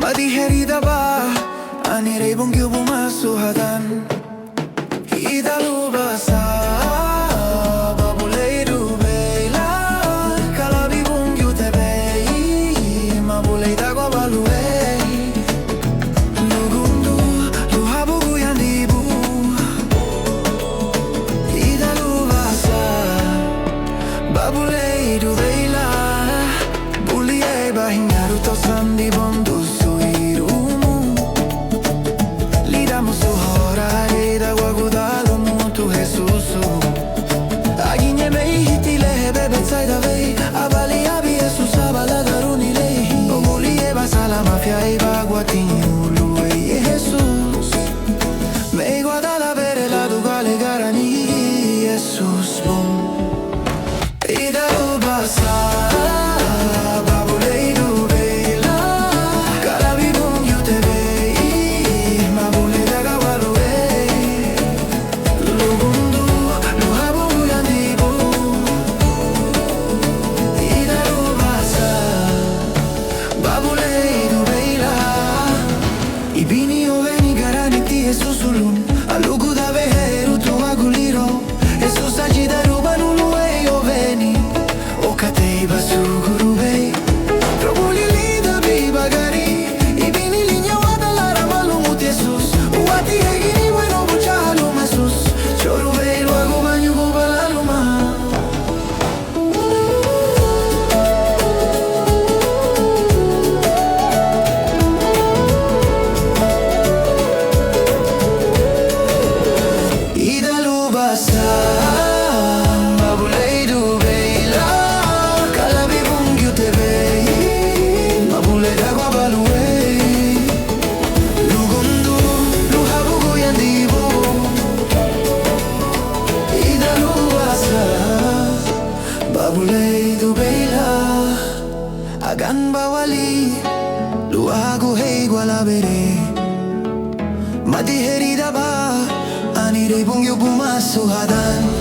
Madiherida ba aniray bong masuhadan Idalu basa babulay rubela Kalabi bong tebei mabulay dagwa baluay Lugundu luhabugu yandibu Idalu basa babulay rubela Buliay bahingaru to sandi bondu Mafia e baguatinho, Lua e Jesus Me guarda bere la dugale garani Jesus bom E da ubasa babulei du beila Kalabi bom yu te vei mabule da gawaluei Lugundu luhabu yandibu E da ubasa babulei Ibini oveni garanti Jesus ulun Alugu da veheru tu aguliro Jesus aji da ruba nulu e oveni O katei basuguru bei Trobuli lida bi bagari Ibini linha wada lara malumut Jesus Uati hegini bueno buchalu Jesus Choru bei luagu banyu gubalaluma Babulei du beila Kalabi bung yu te vei Mabule dagwa baluei Lugundu luhabugu yandibu Ida luasa Babulei du beila Agan bawali Luagu hei gualabere Madi herida ba Anirei bung yu bumasuhadan